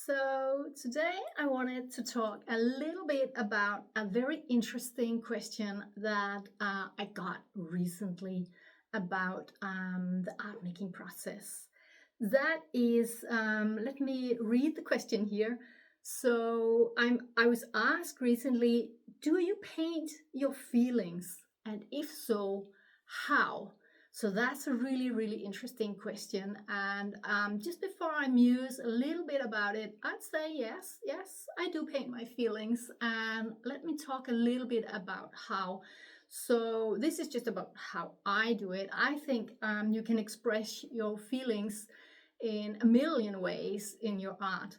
So, today I wanted to talk a little bit about a very interesting question that I got recently about the art making process. That is, let me read the question here. I was asked recently, do you paint your feelings? And if so, how? So that's a really, really interesting question. And just before I muse a little bit about it, I'd say yes, I do paint my feelings. And let me talk a little bit about how. So this is just about how I do it. I think you can express your feelings in a million ways in your art.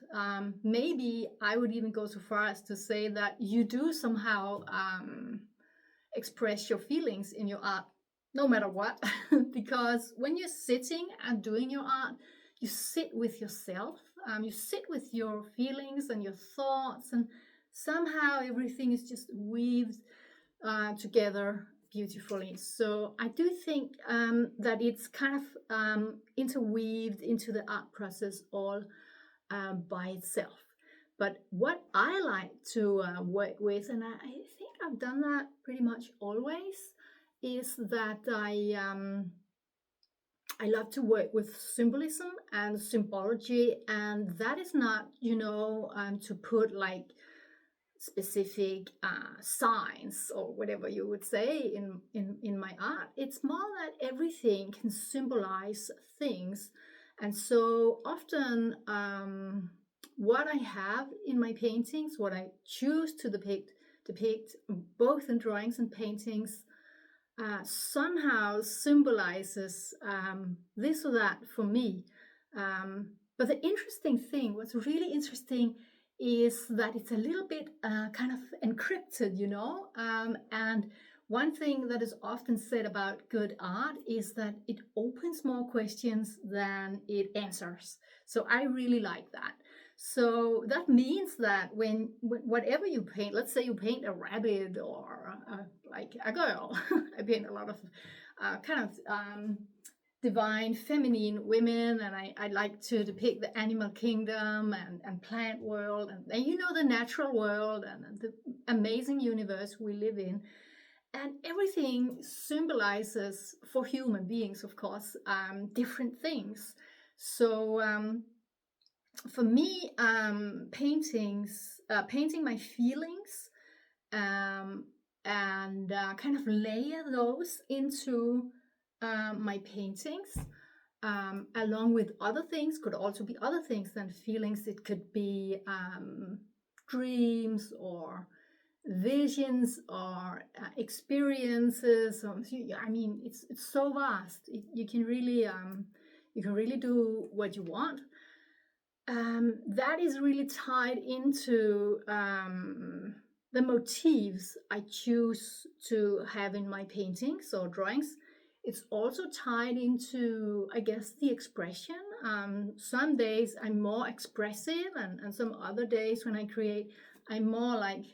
Maybe I would even go so far as to say that you do somehow express your feelings in your art no matter what. Because when you're sitting and doing your art, you sit with yourself, you sit with your feelings and your thoughts, and somehow everything is just weaved together beautifully. So I do think that it's kind of interweaved into the art process all by itself. But what I like to work with, and I think I've done that pretty much always, is that I love to work with symbolism and symbology, and that is not, to put like specific signs or whatever you would say in my art. It's more that everything can symbolize things, and so often what I have in my paintings, what I choose to depict both in drawings and paintings, somehow symbolizes this or that for me. But the interesting thing, what's really interesting, is that it's a little bit kind of encrypted, and one thing that is often said about good art is that it opens more questions than it answers. So I really like that. So that means that when whatever you paint, let's say you paint a rabbit or like a girl, I paint a lot of kind of divine feminine women, and I like to depict the animal kingdom and plant world and the natural world and the amazing universe we live in. And everything symbolizes, for human beings, of course, different things. So for me, painting my feelings and kind of layer those into my paintings, along with other things, could also be other things than feelings. It could be dreams or visions or experiences. I mean, it's so vast. You can really do what you want. That is really tied into the motifs I choose to have in my paintings or drawings. It's also tied into, I guess, the expression. Some days I'm more expressive, and some other days when I create, I'm more like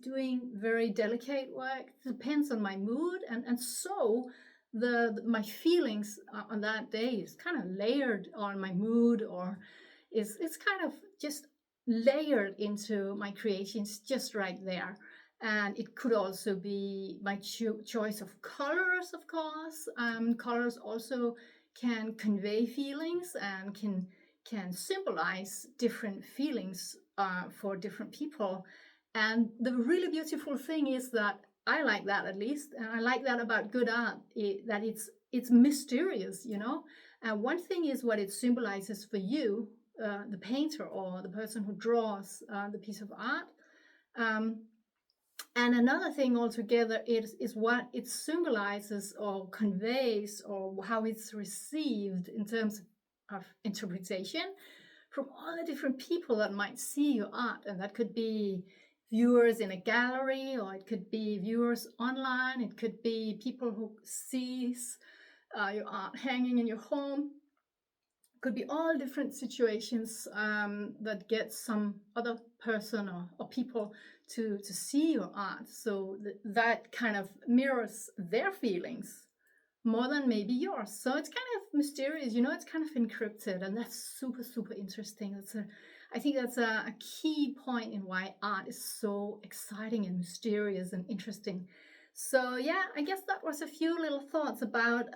doing very delicate work. It depends on my mood, and so my feelings on that day is kind of layered on my mood, or it's kind of just layered into my creations just right there. And it could also be my choice of colors, of course. Colors also can convey feelings and can symbolize different feelings for different people. And the really beautiful thing is that I like that, at least, and I like that about good art, that it's mysterious, one thing is what it symbolizes for you, the painter or the person who draws the piece of art. And another thing altogether is what it symbolizes or conveys, or how it's received in terms of interpretation from all the different people that might see your art. And that could be viewers in a gallery, or it could be viewers online. It could be people who sees your art hanging in your home. Could be all different situations that get some other person or people to see your art. So that kind of mirrors their feelings more than maybe yours. So it's kind of mysterious, it's kind of encrypted, and that's super, super interesting. I think that's a key point in why art is so exciting and mysterious and interesting. So yeah, I guess that was a few little thoughts about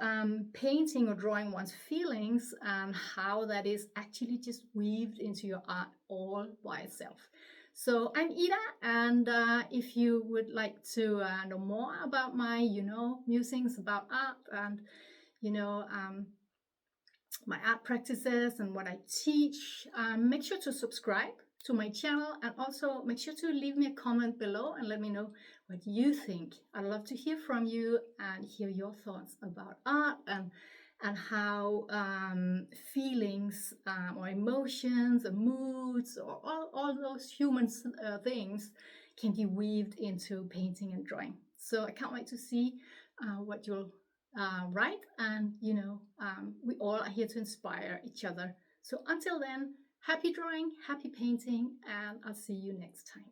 painting or drawing one's feelings and how that is actually just weaved into your art all by itself. So I'm Ida, and if you would like to know more about my, musings about art and, you know, um, my art practices and what I teach, make sure to subscribe to my channel, and also make sure to leave me a comment below and let me know what you think. I'd love to hear from you and hear your thoughts about art and how feelings or emotions or moods or all those human things can be weaved into painting and drawing. So I can't wait to see what you'll write. And, we all are here to inspire each other. So until then, happy drawing, happy painting, and I'll see you next time.